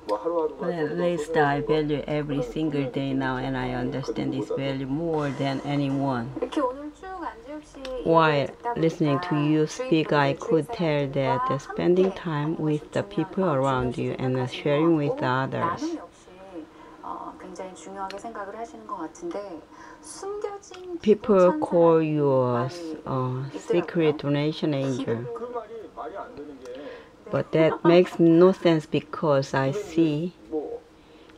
But at least I value every single day now, and I understand this value more than anyone. While listening to you speak, I could tell that spending time with the people around you and sharing with others. People call you a secret donation angel. But that makes no sense because I see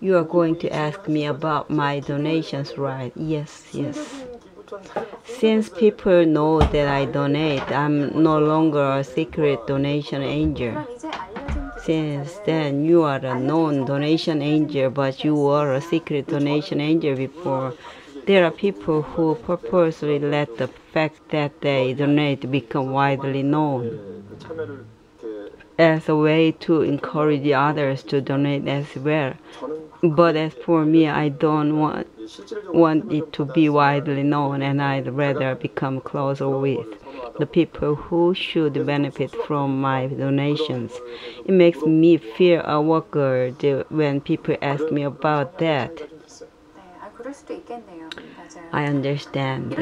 you are going to ask me about my donations, right? Yes. Since people know that I donate, I'm no longer a secret donation angel. Since then, you are a known donation angel, but you were a secret donation angel before. There are people who purposely let the fact that they donate become widely known as a way to encourage others to donate as well. But as for me, I don't want it to be widely known, and I'd rather become closer with the people who should benefit from my donations. It makes me feel awkward when people ask me about that. I understand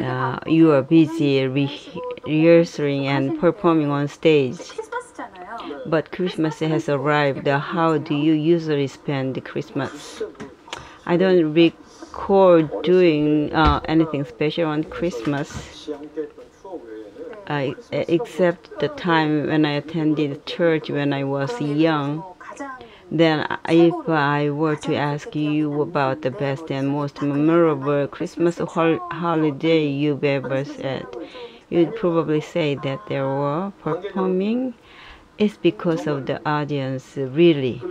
you are busy rehearsing and performing on stage. But Christmas has arrived. How do you usually spend Christmas? I don't recall doing anything special on Christmas, except the time when I attended church when I was young. Then if I were to ask you about the best and most memorable Christmas holiday you've ever had, you'd probably say that they were performing. It's because of the audience, really.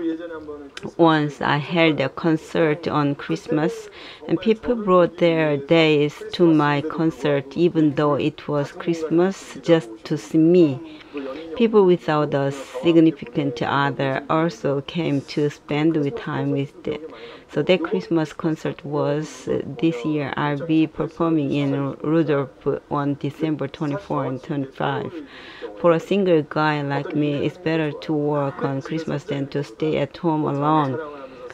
Once I held a concert on Christmas, and people brought their days to my concert, even though it was Christmas, just to see me. People without a significant other also came to spend time with them. So that Christmas concert was this year. I'll be performing in Rudolph on December 24 and 25. For a single guy like me, it's better to work on Christmas than to stay at home alone.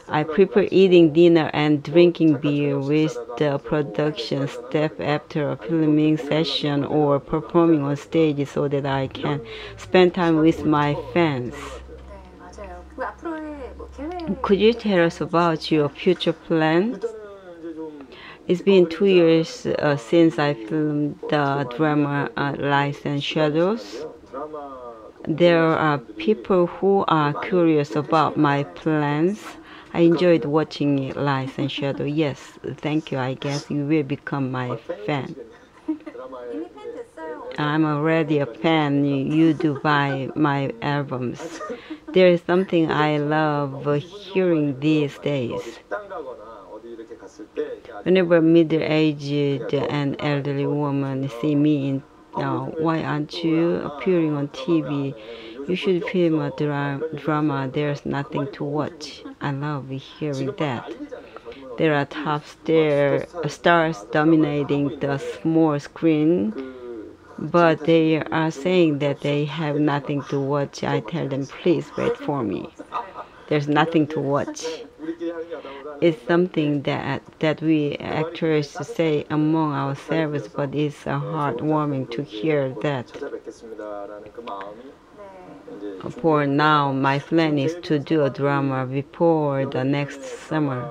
I prefer eating dinner and drinking beer with the production staff after a filming session or performing on stage so that I can spend time with my fans. Could you tell us about your future plans? It's been 2 years since I filmed the drama Lights and Shadows. There are people who are curious about my plans. I enjoyed watching Lights and Shadows. Yes, thank you. I guess you will become my fan. I'm already a fan. You do buy my albums. There is something I love hearing these days. Whenever middle-aged and elderly women see me in why aren't you appearing on TV? You should film a drama. There's nothing to watch. I love hearing that. There are top stars dominating the small screen, but they are saying that they have nothing to watch. I tell them, please wait for me. There's nothing to watch. It's something that we actors say among ourselves, but it's heartwarming to hear that. For now, my plan is to do a drama before the next summer.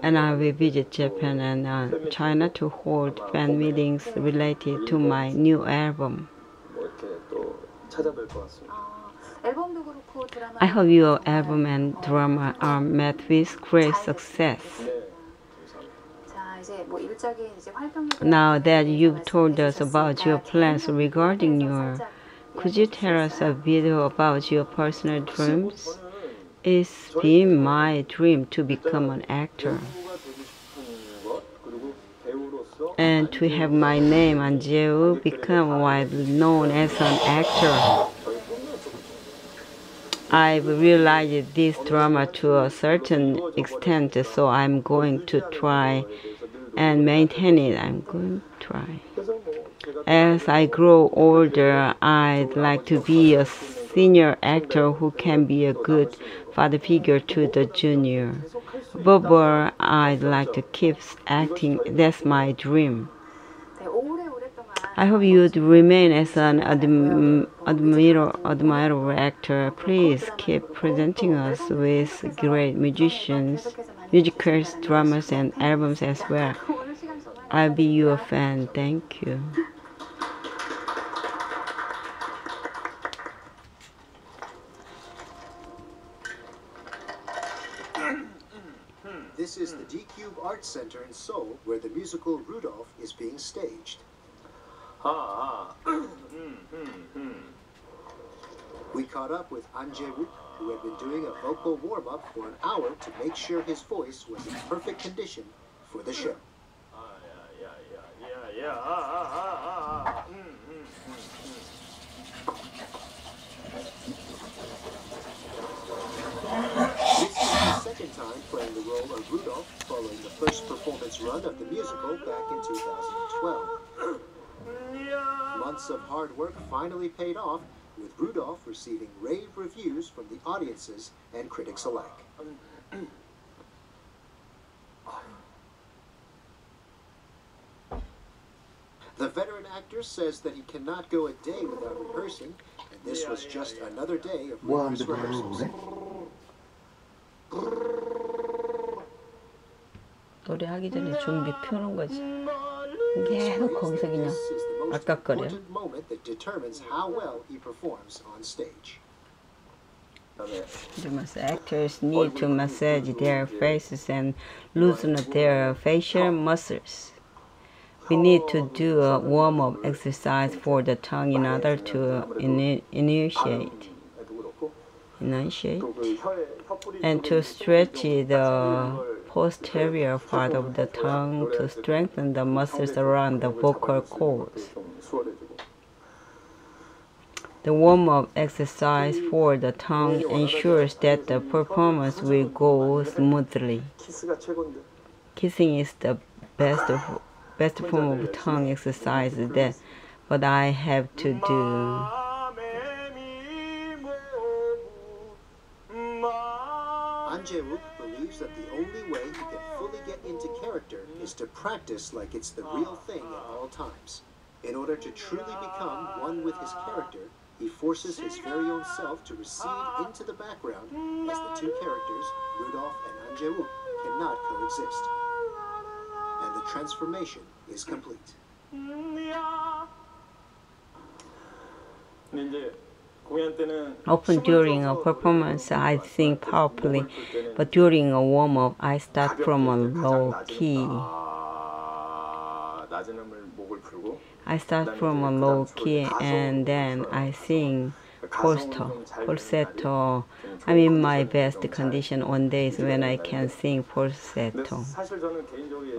And I will visit Japan and China to hold fan meetings related to my new album. I hope your album and drama are met with great success. Now that you've told us about your plans regarding could you tell us a video about your personal dreams? It's been my dream to become an actor and to have my name, An재욱, become widely known as an actor. I've realized this drama to a certain extent, so I'm going to try and maintain it. I'm going to try. As I grow older, I'd like to be a senior actor who can be a good father figure to the junior. Above all, I'd like to keep acting. That's my dream. I hope you'd remain as an admirable actor. Please keep presenting us with great musicians, musicals, dramas, and albums as well. I'll be your fan. Thank you. This is the D-Cube Arts Center in Seoul, where the musical Rudolph is being staged. We caught up with An재욱, who had been doing a vocal warm-up for an hour to make sure his voice was in perfect condition for the show. This is the second time playing the role of Rudolph, following the first performance run of the musical back in 2012. Months of hard work finally paid off, with Rudolph receiving rave reviews from the audiences and critics alike. The veteran actor says that he cannot go a day without rehearsing, and this was just another day of rigorous rehearsals. 노래하기 전에 준비 펴는 거지. 계속 거기서 그냥 아깝거려. Important moment that determines how well he performs on stage. The actors need to massage their faces and loosen their facial muscles. We need to do a warm-up exercise for the tongue in order to enunciate and to stretch the posterior part of the tongue to strengthen the muscles around the vocal cords. The warm-up exercise for the tongue ensures that the performance will go smoothly. Kissing is the best form of tongue exercise that what I have to do. An재욱 believes that the only way he can fully get into character is to practice like it's the real thing at all times. In order to truly become one with his character, he forces his very own self to recede into the background, as the two characters, Rudolph and An재욱, cannot coexist. And the transformation is complete. Often during a performance, I sing powerfully, but during a warm-up, I start from a low key. And then I sing falsetto. I'm in my best condition on days when I can sing falsetto.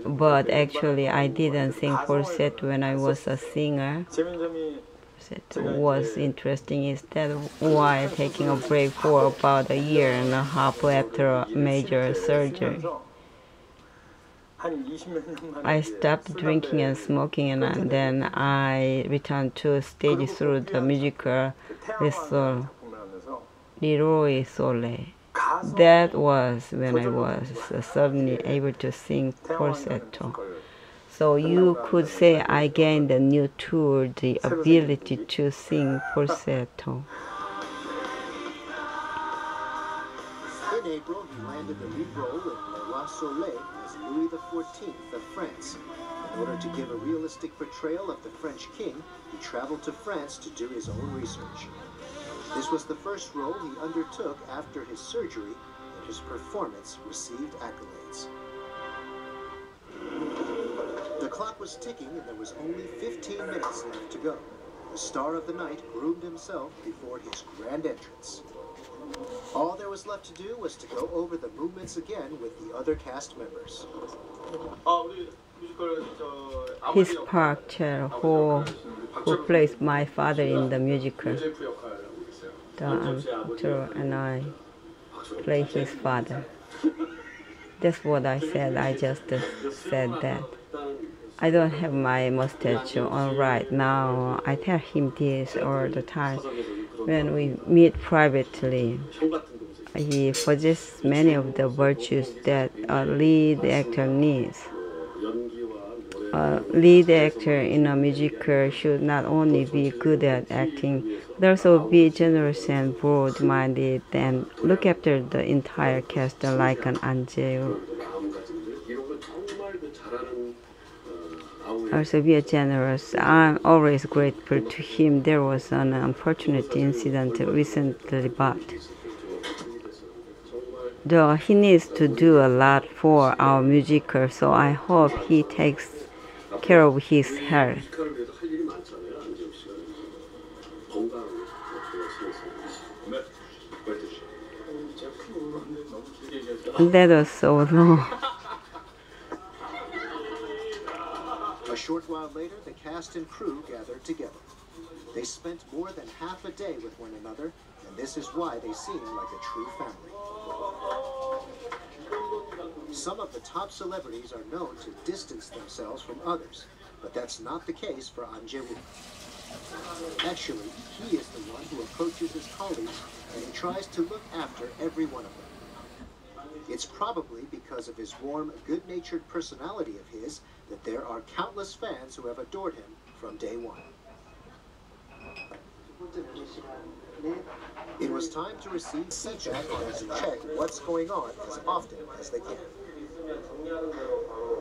But actually, I didn't sing falsetto when I was a singer. Was interesting is that while taking a break for about a year and a half after a major surgery, I stopped drinking and smoking, and then I returned to stage through the musical Leroy Soleil. That was when I was suddenly able to sing falsetto. So you could say I gained a new tool, the ability to sing falsetto. In April, he landed the lead role in Le Roi Soleil as Louis XIV of France. In order to give a realistic portrayal of the French king, he traveled to France to do his own research. This was the first role he undertook after his surgery, and his performance received accolades. The clock was ticking and there was only 15 minutes left to go. The star of the night groomed himself before his grand entrance. All there was left to do was to go over the movements again with the other cast members. His partner, who plays my father in the musical, the actor, and I play his father. That's what I said. I just said that. I don't have my mustache on right now. I tell him this all the time. When we meet privately, he possesses many of the virtues that a lead actor needs. A lead actor in a musical should not only be good at acting, but also be generous and broad-minded and look after the entire cast like an An재욱. Also be generous. I'm always grateful to him. There was an unfortunate incident recently, but though he needs to do a lot for our musical, so I hope he takes care of his health. That was so long. A short while later, the cast and crew gathered together. They spent more than half a day with one another, and this is why they seem like a true family. Some of the top celebrities are known to distance themselves from others, but that's not the case for An재욱. Actually, he is the one who approaches his colleagues, and he tries to look after every one of them. It's probably because of his warm, good-natured personality of his that there are countless fans who have adored him from day one. It was time to receive feedback and to check what's going on as often as they can.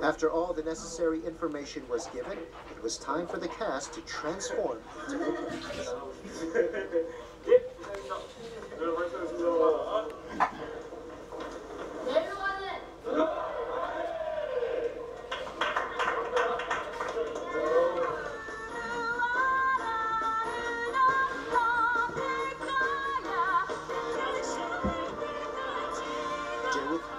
After all the necessary information was given, it was time for the cast to transform into the characters.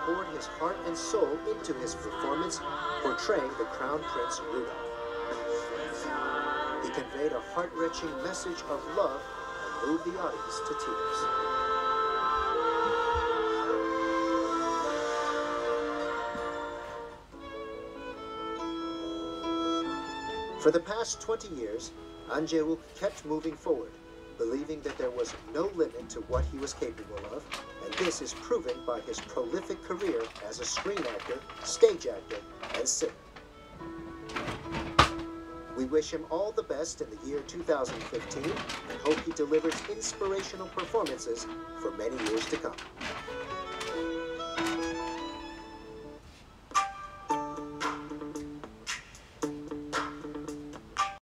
Poured his heart and soul into his performance, portraying the Crown Prince Rudolph. He conveyed a heart-wrenching message of love and moved the audience to tears. For the past 20 years, An재욱 kept moving forward, believing that there was no limit to what he was capable of, and this is proven by his prolific career as a screen actor, stage actor, and singer. We wish him all the best in the year 2015 and hope he delivers inspirational performances for many years to come.